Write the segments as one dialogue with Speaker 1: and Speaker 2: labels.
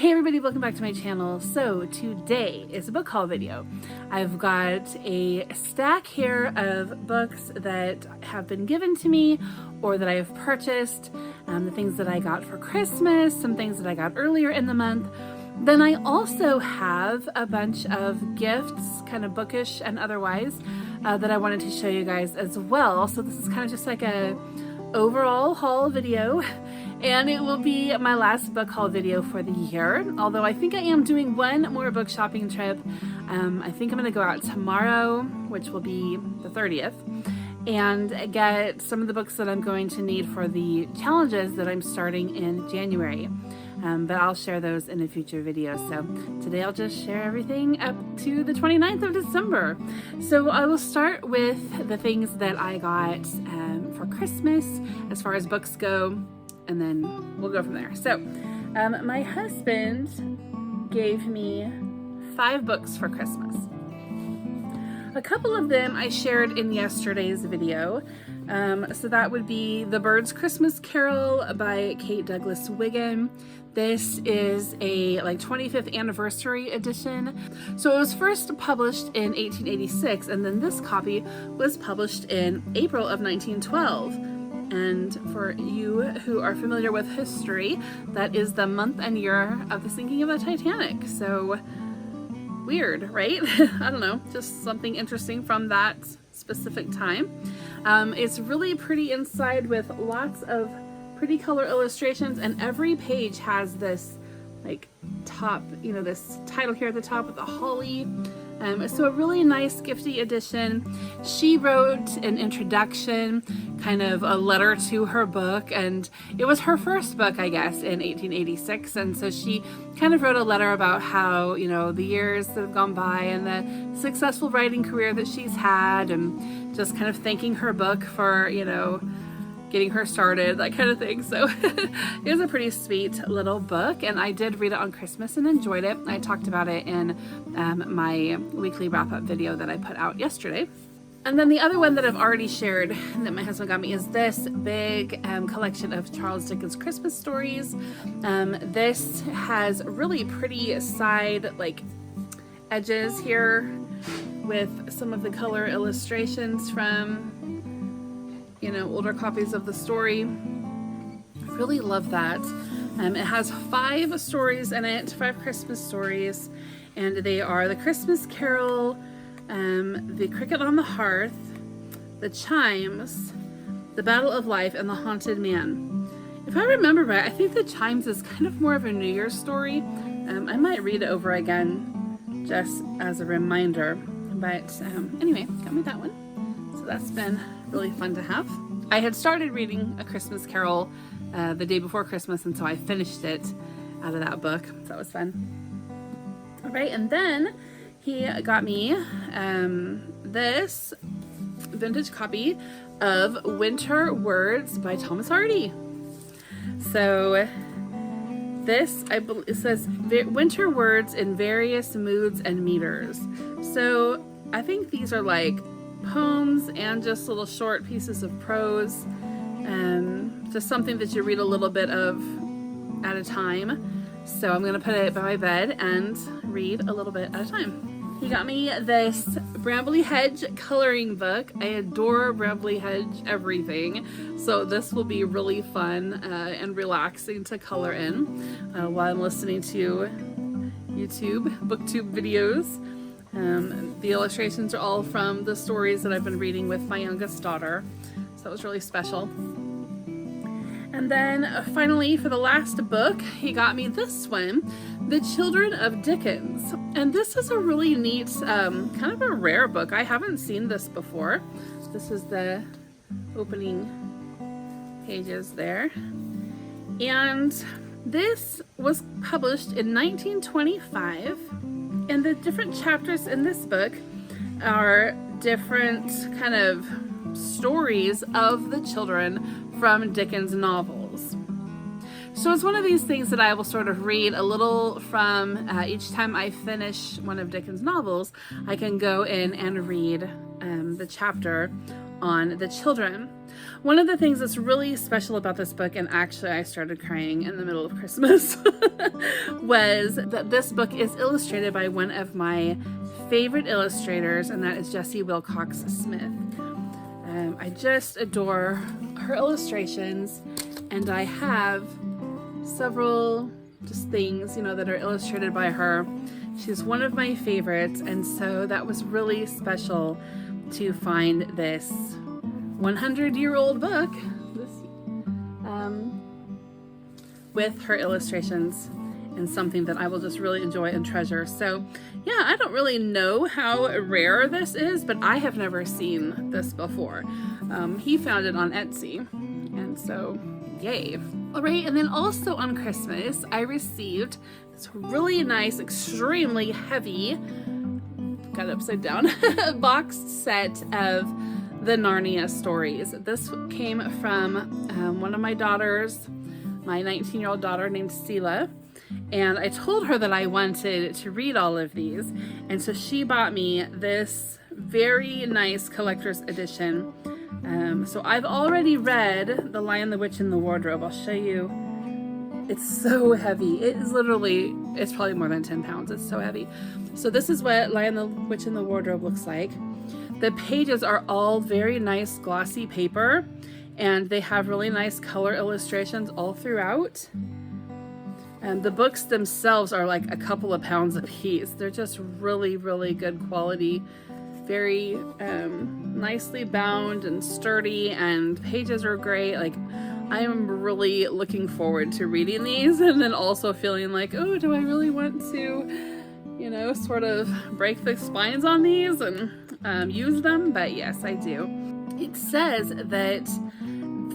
Speaker 1: Hey everybody, welcome back to my channel. So today is a book haul video. I've got a stack here of books that have been given to me or that I have purchased, the things that I got for Christmas, some things that I got earlier in the month. Then I also have a bunch of gifts, kind of bookish and otherwise, that I wanted to show you guys as well. So this is kind of just like a overall haul video. And it will be my last book haul video for the year, although I think I am doing one more book shopping trip. I think I'm going to go out tomorrow, which will be the 30th, and get some of the books that I'm going to need for the challenges that I'm starting in January. But I'll share those in a future video. So today I'll just share everything up to the 29th of December. So I will start with the things that I got for Christmas as far as books go, and then we'll go from there. So my husband gave me 5 books for Christmas. A couple of them I shared in yesterday's video. So that would be The Bird's Christmas Carol by Kate Douglas Wiggin. This is a 25th anniversary edition. So it was first published in 1886, and then this copy was published in April of 1912. And for you who are familiar with history, that is the month and year of the sinking of the Titanic. So weird, right? I don't know, just something interesting from that specific time. It's really pretty inside with lots of pretty color illustrations, and every page has this top, this title here at the top with the holly. So a really nice gifty edition. She wrote an introduction, kind of a letter to her book, and it was her first book, I guess, in 1886. And so she kind of wrote a letter about how, the years that have gone by and the successful writing career that she's had, and just kind of thanking her book for, getting her started, that kind of thing. So it was a pretty sweet little book, and I did read it on Christmas and enjoyed it. I talked about it in my weekly wrap-up video that I put out yesterday. And then the other one that I've already shared that my husband got me is this big collection of Charles Dickens Christmas stories. This has really pretty side edges here with some of the color illustrations from older copies of the story. Really love that. It has 5 stories in it, 5 Christmas stories, and they are The Christmas Carol, The Cricket on the Hearth, The Chimes, The Battle of Life, and The Haunted Man. If I remember right, I think The Chimes is kind of more of a New Year's story. I might read it over again just as a reminder, but anyway, got me that one. So that's been really fun to have. I had started reading A Christmas Carol the day before Christmas, and so I finished it out of that book. So that was fun. All right, and then he got me this vintage copy of Winter Words by Thomas Hardy. So this, it says Winter Words in Various Moods and Meters. So I think these are poems and just little short pieces of prose, just something that you read a little bit of at a time. So I'm gonna put it by my bed and read a little bit at a time. He got me this Brambley Hedge coloring book. I adore Brambley Hedge everything, so this will be really fun and relaxing to color in while I'm listening to YouTube booktube videos. The illustrations are all from the stories that I've been reading with my youngest daughter, so that was really special. And then finally, for the last book, he got me this one, The Children of Dickens. And this is a really neat, kind of a rare book. I haven't seen this before. This is the opening pages there. And this was published in 1925. And the different chapters in this book are different kind of stories of the children from Dickens novels. So it's one of these things that I will sort of read a little from each time I finish one of Dickens novels. I can go in and read the chapter on the children. One of the things that's really special about this book, and actually I started crying in the middle of Christmas, was that this book is illustrated by one of my favorite illustrators, and that is Jessie Wilcox Smith. I just adore her illustrations, and I have several just things, that are illustrated by her. She's one of my favorites, and so that was really special to find this 100-year-old book with her illustrations, and something that I will just really enjoy and treasure. So yeah, I don't really know how rare this is, but I have never seen this before. He found it on Etsy, and so yay. All right, and then also on Christmas, I received this really nice, extremely heavy, got it upside down, boxed set of the Narnia stories. This came from one of my daughters, my 19-year-old daughter named Sela, and I told her that I wanted to read all of these, and so she bought me this very nice collector's edition. So I've already read The Lion, the Witch, and the Wardrobe. I'll show you. It's so heavy. It is literally, it's probably more than 10 pounds. It's so heavy. So this is what Lion, the Witch, and the Wardrobe looks like. The pages are all very nice glossy paper, and they have really nice color illustrations all throughout. And the books themselves are like a couple of pounds a piece. They're just really, really good quality. Very nicely bound and sturdy, and pages are great. Like, I am really looking forward to reading these, and then also feeling like, oh, do I really want to, sort of break the spines on these and use them? But yes, I do. It says that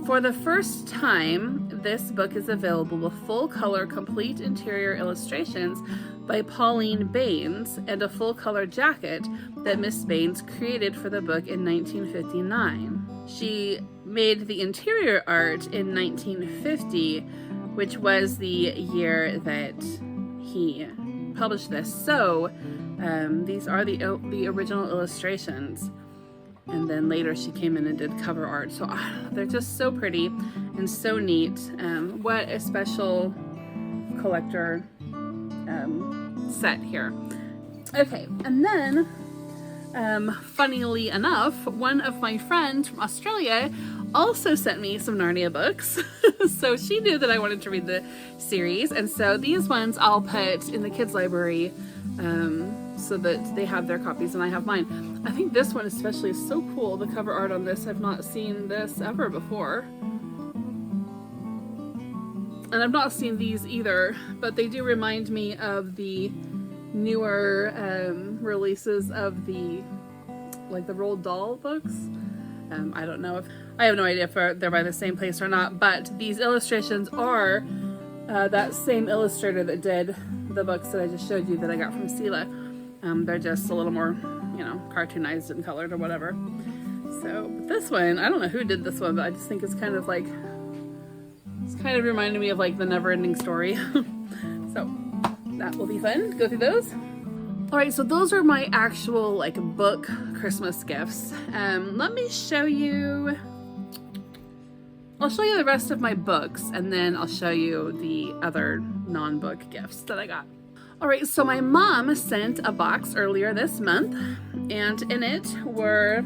Speaker 1: for the first time, this book is available with full color, complete interior illustrations by Pauline Baynes, and a full color jacket that Miss Baynes created for the book in 1959. She made the interior art in 1950, which was the year that he published this. So these are the original illustrations. And then later she came in and did cover art. So they're just so pretty and so neat. What a special collector set here. Okay, and then funnily enough, one of my friends from Australia also sent me some Narnia books. So she knew that I wanted to read the series, and so these ones I'll put in the kids library so that they have their copies and I have mine. I think this one especially is so cool. The cover art on this, I've not seen this ever before. And I've not seen these either, but they do remind me of the newer releases of the Roald Dahl books. I don't know I have no idea if they're by the same place or not, but these illustrations are that same illustrator that did the books that I just showed you that I got from Sela. They're just a little more, cartoonized and colored or whatever. So this one, I don't know who did this one, but I just think it's kind of reminding me of like the Never-Ending Story. So that will be fun to go through those. All right, so those are my actual book Christmas gifts. Let me show you. I'll show you the rest of my books, and then I'll show you the other non-book gifts that I got. All right, so my mom sent a box earlier this month, and in it were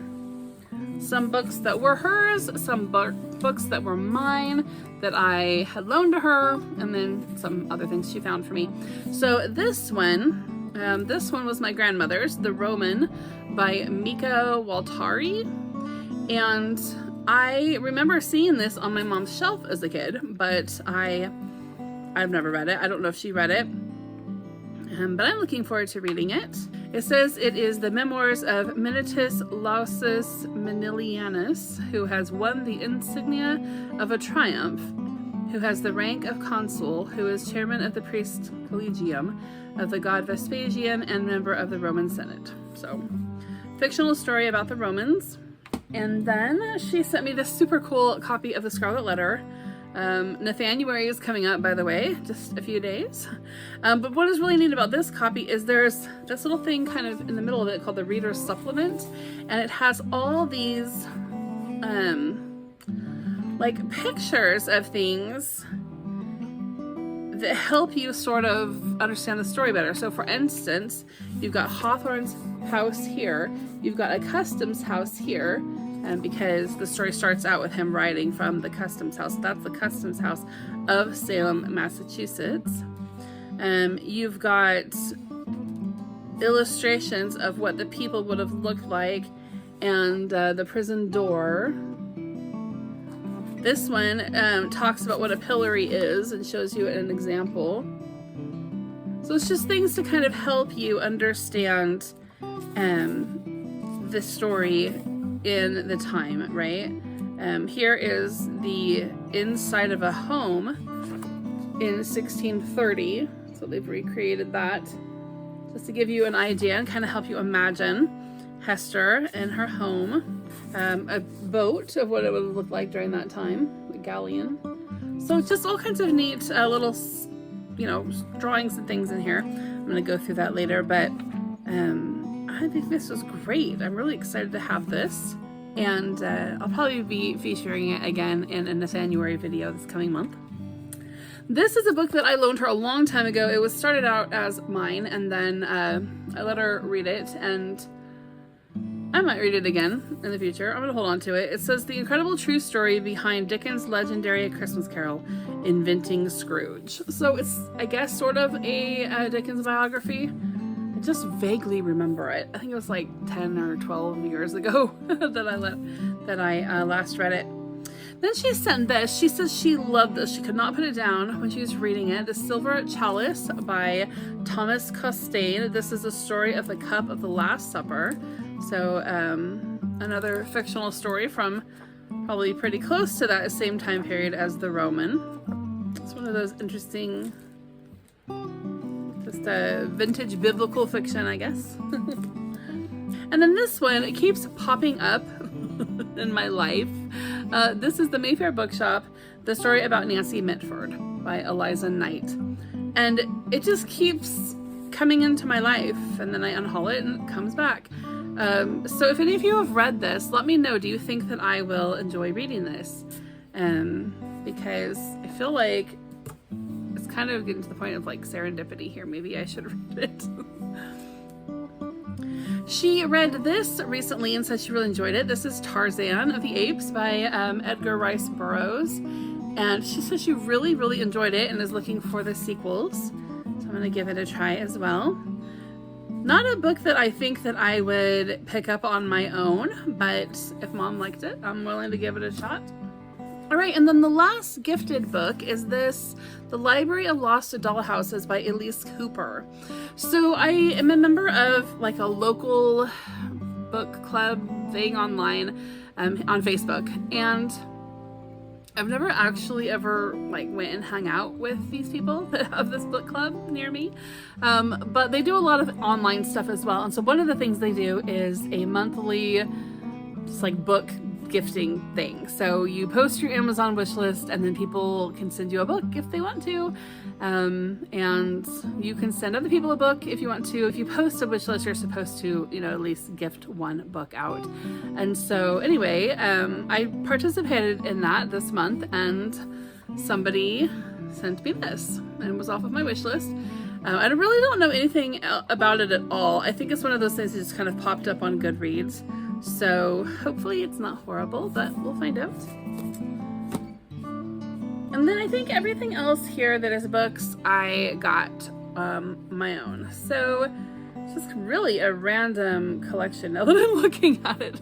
Speaker 1: some books that were hers, some books that were mine that I had loaned to her, and then some other things she found for me. So this one was my grandmother's, The Roman by Mika Waltari, and I remember seeing this on my mom's shelf as a kid, but I've never read it. I don't know if she read it. But I'm looking forward to reading it. It says it is the memoirs of Menitus Lausus Manilianus, who has won the insignia of a triumph, who has the rank of consul, who is chairman of the priest collegium of the god Vespasian and member of the Roman Senate. So, fictional story about the Romans. And then she sent me this super cool copy of the Scarlet Letter. Nathaniel is coming up, by the way, just a few days. But what is really neat about this copy is there's this little thing kind of in the middle of it called the Reader's Supplement, and it has all these like pictures of things that help you sort of understand the story better. So for instance, you've got Hawthorne's house here, you've got a customs house here, because the story starts out with him writing from the customs house. That's the customs house of Salem, Massachusetts. You've got illustrations of what the people would have looked like, and the prison door. This one talks about what a pillory is and shows you an example. So it's just things to kind of help you understand the story in the time, right? Here is the inside of a home in 1630. So they've recreated that just to give you an idea and kind of help you imagine Hester and her home. A boat of what it would look like during that time, a galleon. So just all kinds of neat little, drawings and things in here. I'm going to go through that later, but I think this was great. I'm really excited to have this, and I'll probably be featuring it again in a Nathaniel video this coming month. This is a book that I loaned her a long time ago. It was started out as mine, and then I let her read it, and I might read it again in the future. I'm going to hold on to it. It says, the incredible true story behind Dickens' legendary Christmas Carol, Inventing Scrooge. So it's, I guess, sort of a Dickens biography. I just vaguely remember it. I think it was like 10 or 12 years ago that I last read it. Then she sent this. She says she loved this. She could not put it down when she was reading it. The Silver Chalice by Thomas Costain. This is a story of the cup of the Last Supper. So another fictional story from probably pretty close to that same time period as the Roman. It's one of those interesting, just a vintage biblical fiction, I guess. And then this one, it keeps popping up in my life. This is the Mayfair Bookshop, the story about Nancy Mitford by Eliza Knight. And it just keeps coming into my life, and then I unhaul it and it comes back. So if any of you have read this, let me know. Do you think that I will enjoy reading this? Because I feel like it's kind of getting to the point of like serendipity here. Maybe I should read it. She read this recently and said she really enjoyed it. This is Tarzan of the Apes by Edgar Rice Burroughs. And she said she really, really enjoyed it and is looking for the sequels. So I'm going to give it a try as well. Not a book that I think that I would pick up on my own, but if Mom liked it, I'm willing to give it a shot. All right, and then the last gifted book is this, The Library of Lost Dollhouses by Elise Cooper. So I am a member of like a local book club thing online on Facebook, and I've never actually ever like went and hung out with these people of this book club near me, but they do a lot of online stuff as well. And so one of the things they do is a monthly just like book gifting thing. So you post your Amazon wish list, and then people can send you a book if they want to, and you can send other people a book if you want to. If you post a wish list, you're supposed to, at least gift one book out. And so anyway, I participated in that this month, and somebody sent me this, and it was off of my wish list. I really don't know anything about it at all. I think it's one of those things that just kind of popped up on Goodreads. So hopefully it's not horrible, but we'll find out. And then I think everything else here that is books, I got my own. So it's just really a random collection now that I'm looking at it.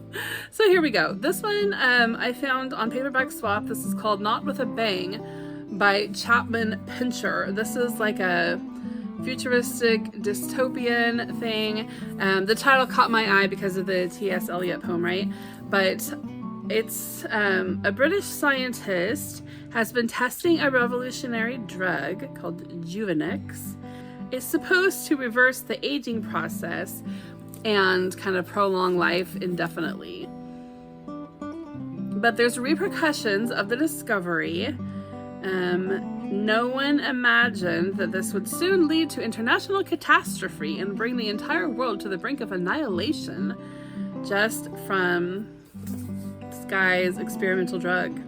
Speaker 1: So here we go. This one I found on Paperback Swap. This is called Not With a Bang by Chapman Pincher. This is like a futuristic dystopian thing. The title caught my eye because of the T.S. Eliot poem, right? But it's a British scientist has been testing a revolutionary drug called Juvenex. It's supposed to reverse the aging process and kind of prolong life indefinitely. But there's repercussions of the discovery. No one imagined that this would soon lead to international catastrophe and bring the entire world to the brink of annihilation just from guy's experimental drug.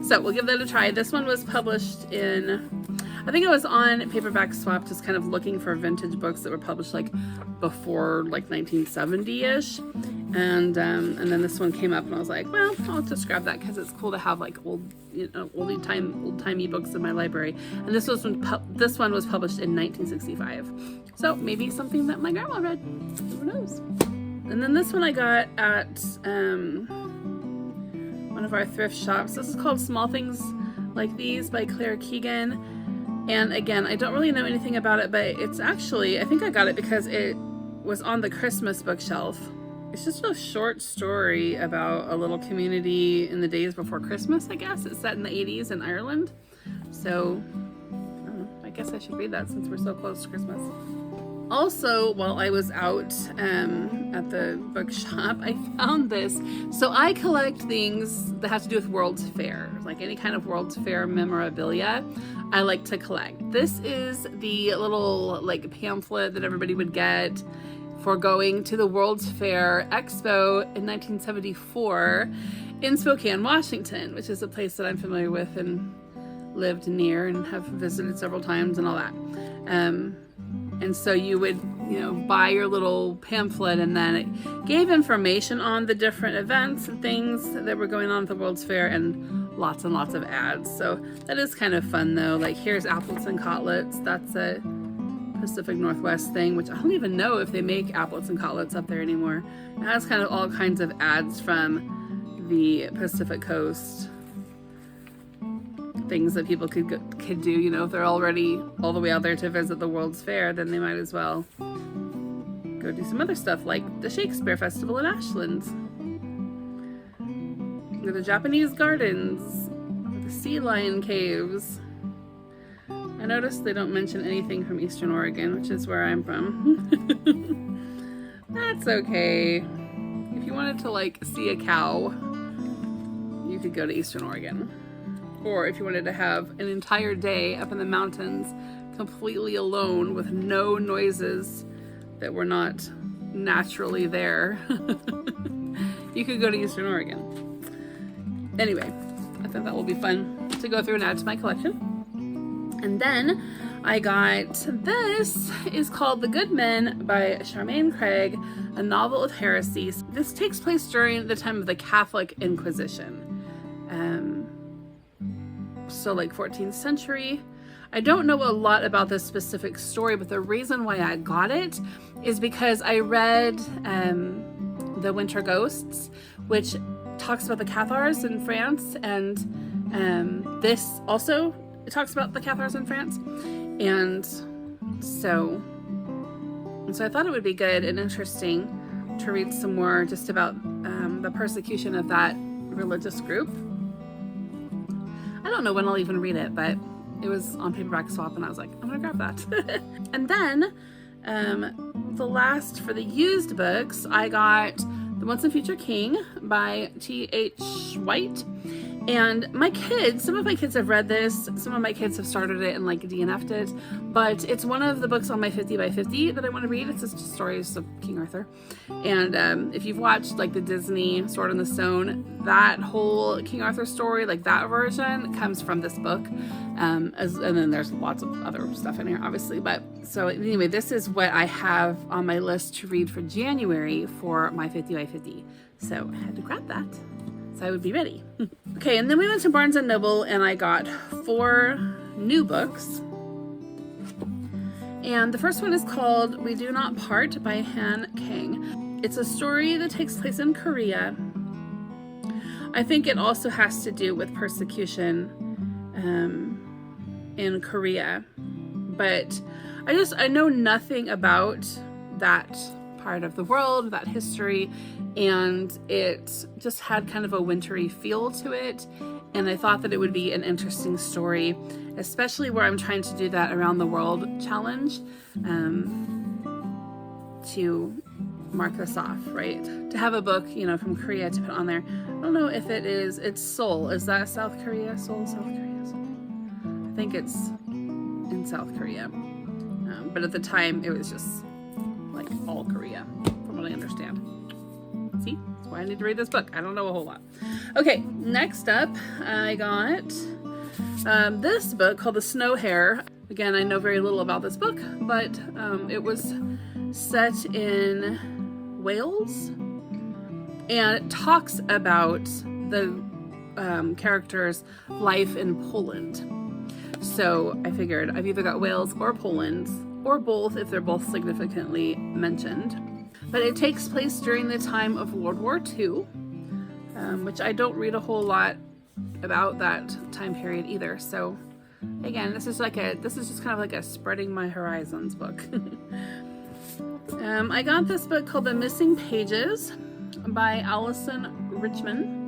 Speaker 1: So we'll give that a try. This one was published in, I think it was on Paperback Swap, just kind of looking for vintage books that were published like before like 1970-ish. And then this one came up and I was like, well, I'll just grab that because it's cool to have like old, old-timey books in my library. And this one was published in 1965. So maybe something that my grandma read. Who knows? And then this one I got at one of our thrift shops. This is called Small Things Like These by Claire Keegan. And again, I don't really know anything about it, but it's actually, I think I got it because it was on the Christmas bookshelf. It's just a short story about a little community in the days before Christmas, I guess. It's set in the 80s in Ireland. So, I guess I should read that since we're so close to Christmas. Also, while I was out at the bookshop, I found this. So I collect things that have to do with World's Fair, like any kind of World's Fair memorabilia. I like to collect. This is the little like pamphlet that everybody would get for going to the World's Fair Expo in 1974 in Spokane, Washington, which is a place that I'm familiar with and lived near and have visited several times and all that. And so you would, buy your little pamphlet, and then it gave information on the different events and things that were going on at the World's Fair, and lots of ads. So that is kind of fun though. Like here's Appleton Cutlets. That's a Pacific Northwest thing, which I don't even know if they make applets and cutlets up there anymore. It has kind of all kinds of ads from the Pacific Coast, things that people could do. If they're already all the way out there to visit the World's Fair, then they might as well go do some other stuff like the Shakespeare Festival in Ashland, or the Japanese gardens, the sea lion caves. I noticed they don't mention anything from Eastern Oregon, which is where I'm from. That's okay. If you wanted to like see a cow, you could go to Eastern Oregon. Or if you wanted to have an entire day up in the mountains completely alone with no noises that were not naturally there, you could go to Eastern Oregon. Anyway, I thought that will be fun to go through and add to my collection. And then I got this, is called The Good Men by Charmaine Craig, a novel of heresies. This takes place during the time of the Catholic Inquisition. So like 14th century. I don't know a lot about this specific story, but the reason why I got it is because I read The Winter Ghosts, which talks about the Cathars in France, and this also talks about the Cathars in France. And so I thought it would be good and interesting to read some more just about the persecution of that religious group. I don't know when I'll even read it, but it was on Paperback Swap and I was like, I'm gonna grab that. And then the last for the used books, I got The Once and Future King by T.H. White. And my kids, some of my kids have read this, some of my kids have started it and like DNF'd it, but it's one of the books on my 50 by 50 that I want to read. It's just stories of King Arthur. And if you've watched like the Disney Sword in the Stone, that whole King Arthur story, like that version comes from this book. And then there's lots of other stuff in here, obviously. But so anyway, this is what I have on my list to read for January for my 50 by 50. So I had to grab that so I would be ready. Okay, and then we went to Barnes & Noble and I got 4 new books. And the first one is called We Do Not Part by Han Kang. It's a story that takes place in Korea. I think it also has to do with persecution in Korea. But I know nothing about that part of the world, that history, and it just had kind of a wintry feel to it, and I thought that it would be an interesting story, especially where I'm trying to do that around the world challenge to mark this off, right? To have a book, from Korea to put on there. I don't know if it's Seoul. Is that South Korea? Seoul, South Korea? I think it's in South Korea. But at the time, it was just like all Korea, from what I understand. See? It's why I need to read this book. I don't know a whole lot. Okay, next up, I got this book called The Snow Hare. Again, I know very little about this book, but it was set in Wales, and it talks about the character's life in Poland. So I figured I've either got Wales or Poland, or both if they're both significantly mentioned. But it takes place during the time of World War II, which I don't read a whole lot about that time period either. So again, this is just kind of like a spreading my horizons book. I got this book called The Missing Pages by Allison Richmond.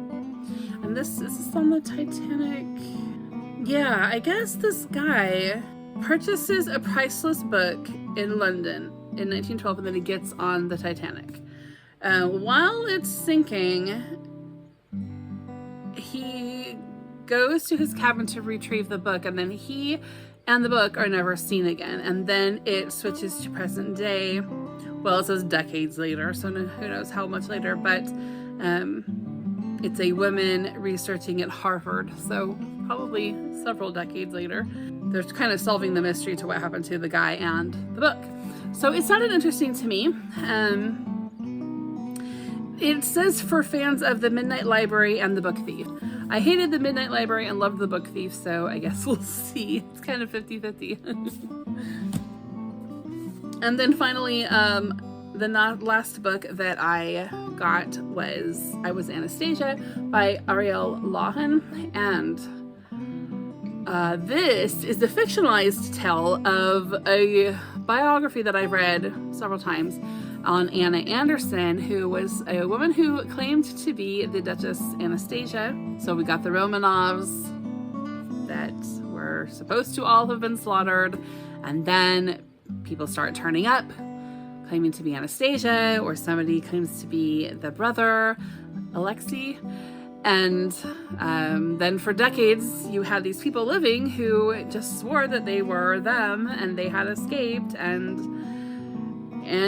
Speaker 1: And this is on the Titanic. Yeah, I guess this guy purchases a priceless book in London in 1912, and then he gets on the Titanic. While it's sinking, he goes to his cabin to retrieve the book, and then he and the book are never seen again. And then it switches to present day. Well, it says decades later, so who knows how much later, but it's a woman researching at Harvard, so probably several decades later. They're kind of solving the mystery to what happened to the guy and the book. So it sounded interesting to me. It says for fans of The Midnight Library and The Book Thief. I hated The Midnight Library and loved The Book Thief, so I guess we'll see. It's kind of 50-50. And then finally, the last book that I got was I Was Anastasia by Ariel Lawhon, and this is the fictionalized tale of a biography that I've read several times on Anna Anderson, who was a woman who claimed to be the Duchess Anastasia. So we got the Romanovs that were supposed to all have been slaughtered, and then people start turning up claiming to be Anastasia, or somebody claims to be the brother, Alexei. And then for decades, you had these people living who just swore that they were them and they had escaped, and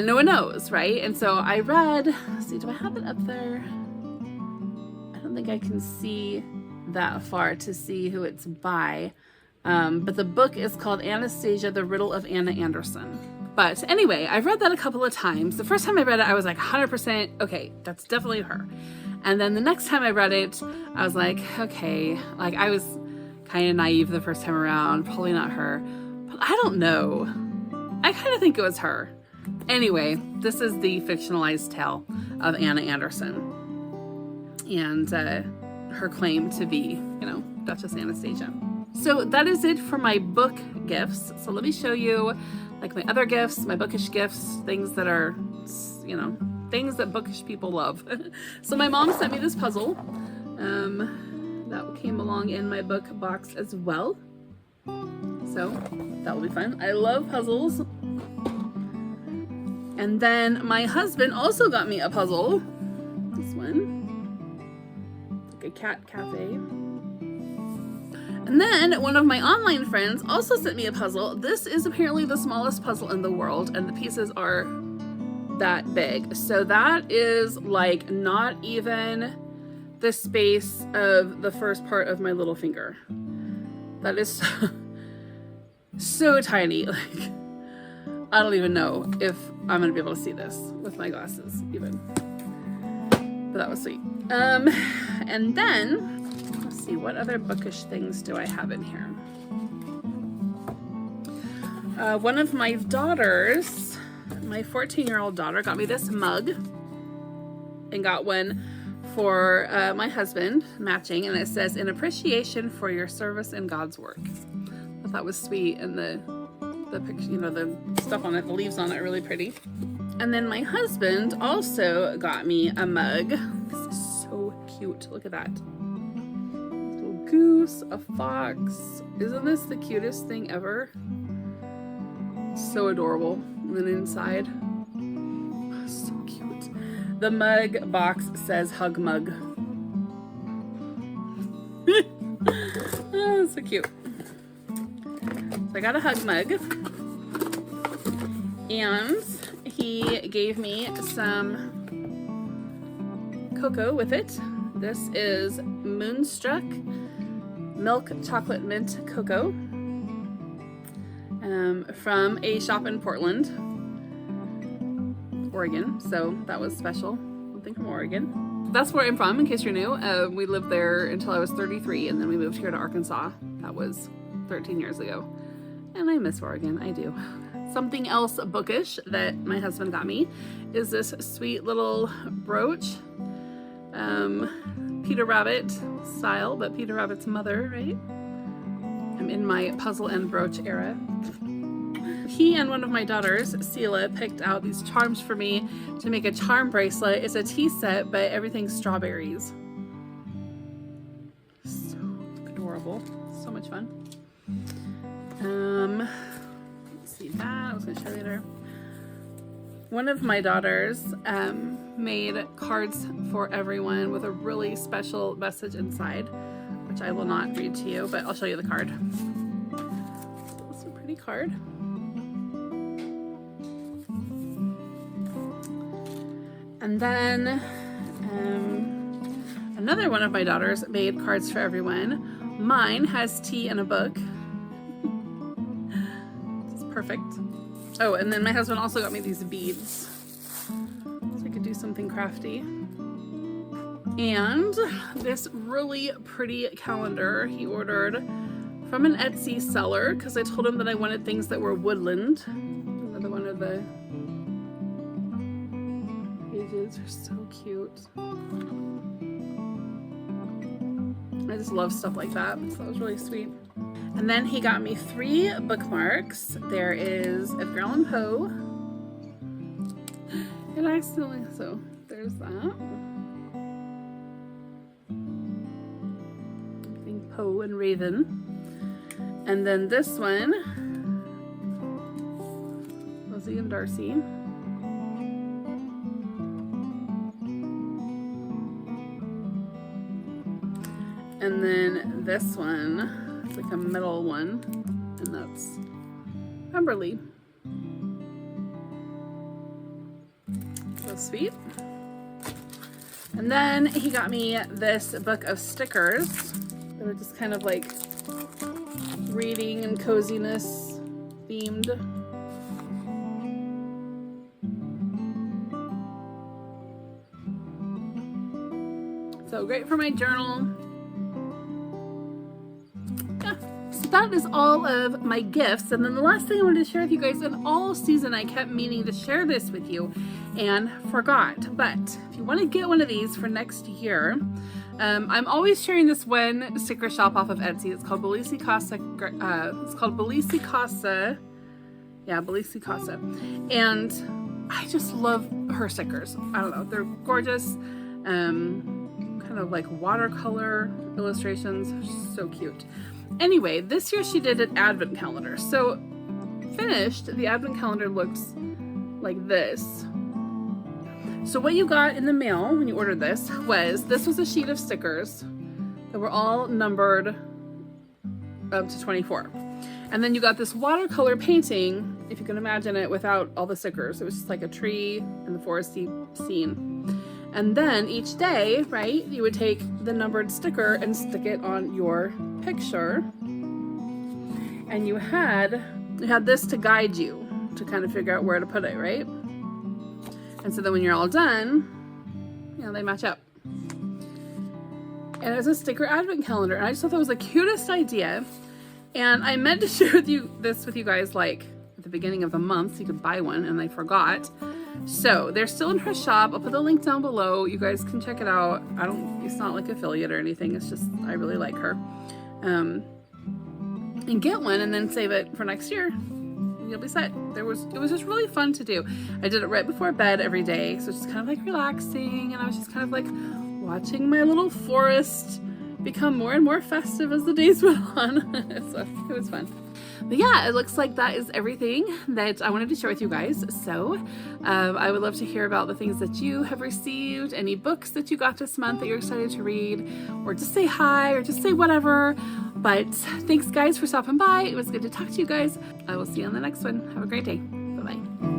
Speaker 1: no one knows, right? And so I read, let's see, do I have it up there? I don't think I can see that far to see who it's by. But the book is called Anastasia, The Riddle of Anna Anderson. But anyway, I've read that a couple of times. The first time I read it, I was like 100%, okay, that's definitely her. And then the next time I read it, I was like, okay, like I was kind of naive the first time around, probably not her, but I don't know. I kind of think it was her. Anyway, this is the fictionalized tale of Anna Anderson and her claim to be, Duchess Anastasia. So that is it for my book gifts. So let me show you like my other gifts, my bookish gifts, things that are, things that bookish people love. So my mom sent me this puzzle that came along in my book box as well. So that will be fun. I love puzzles. And then my husband also got me a puzzle. This one. Like a cat cafe. And then one of my online friends also sent me a puzzle. This is apparently the smallest puzzle in the world, and the pieces are that big. So that is like not even the space of the first part of my little finger. That is so tiny. Like, I don't even know if I'm gonna be able to see this with my glasses even. But that was sweet. And then let's see, what other bookish things do I have in here? One of my daughters, my 14-year-old daughter, got me this mug and got one for my husband, matching, and it says, "In appreciation for your service in God's work." I thought that was sweet, and the picture, the stuff on it, the leaves on it are really pretty. And then my husband also got me a mug. This is so cute. Look at that. Little goose, a fox. Isn't this the cutest thing ever? So adorable. And then inside, so cute. The mug box says "Hug Mug." Oh, so cute. So I got a hug mug, and he gave me some cocoa with it. This is Moonstruck Milk Chocolate Mint Cocoa from a shop in Portland, Oregon. So that was special, something from Oregon. That's where I'm from, in case you're new. We lived there until I was 33, and then we moved here to Arkansas. That was 13 years ago. And I miss Oregon, I do. Something else bookish that my husband got me is this sweet little brooch. Peter Rabbit style, but Peter Rabbit's mother, right? I'm in my puzzle and brooch era. He and one of my daughters, Seela, picked out these charms for me to make a charm bracelet. It's a tea set, but everything's strawberries. So adorable. So much fun. Let's see that. I was going to show you later. One of my daughters made cards for everyone with a really special message inside, which I will not read to you, but I'll show you the card. So it's a pretty card. And then another one of my daughters made cards for everyone. Mine has tea and a book. It's perfect. Oh, and then my husband also got me these beads, so I could do something crafty. And this really pretty calendar he ordered from an Etsy seller, because I told him that I wanted things that were woodland. Another one of the pages are so cute. I just love stuff like that, so that was really sweet. And then he got me 3 bookmarks. There is Edgar Allan Poe. And accidentally, so there's that. I think Poe and Raven. And then this one, Lizzie and Darcy. And then this one, it's like a middle one, and that's Pemberley. So sweet. And then he got me this book of stickers that are just kind of like reading and coziness themed. So great for my journal. That is all of my gifts. And then the last thing I wanted to share with you guys, and all season I kept meaning to share this with you and forgot, but if you want to get one of these for next year, I'm always sharing this one sticker shop off of Etsy. It's called Belisi Casa. It's called Belisi Casa. Yeah, Belisi Casa. And I just love her stickers. I don't know, they're gorgeous. Kind of like watercolor illustrations, so cute. Anyway, this year she did an advent calendar. So finished, the advent calendar looks like this. So what you got in the mail when you ordered this was a sheet of stickers that were all numbered up to 24. And then you got this watercolor painting, if you can imagine it, without all the stickers. It was just like a tree in the foresty scene. And then each day, right, you would take the numbered sticker and stick it on your picture. And you had this to guide you to kind of figure out where to put it, right? And so then when you're all done, you know, they match up. And it was a sticker advent calendar. And I just thought that was the cutest idea. And I meant to share this with you guys like at the beginning of the month so you could buy one, and I forgot. So they're still in her shop. I'll put the link down below. You guys can check it out. It's not like affiliate or anything. It's just, I really like her. And get one and then save it for next year. You'll be set. It was just really fun to do. I did it right before bed every day. So it's just kind of like relaxing. And I was just kind of like watching my little forest become more and more festive as the days went on. So it was fun. But yeah, it looks like that is everything that I wanted to share with you guys. So I would love to hear about the things that you have received, any books that you got this month that you're excited to read, or just say hi, or just say whatever. But thanks guys for stopping by. It was good to talk to you guys. I will see you on the next one. Have a great day. Bye-bye.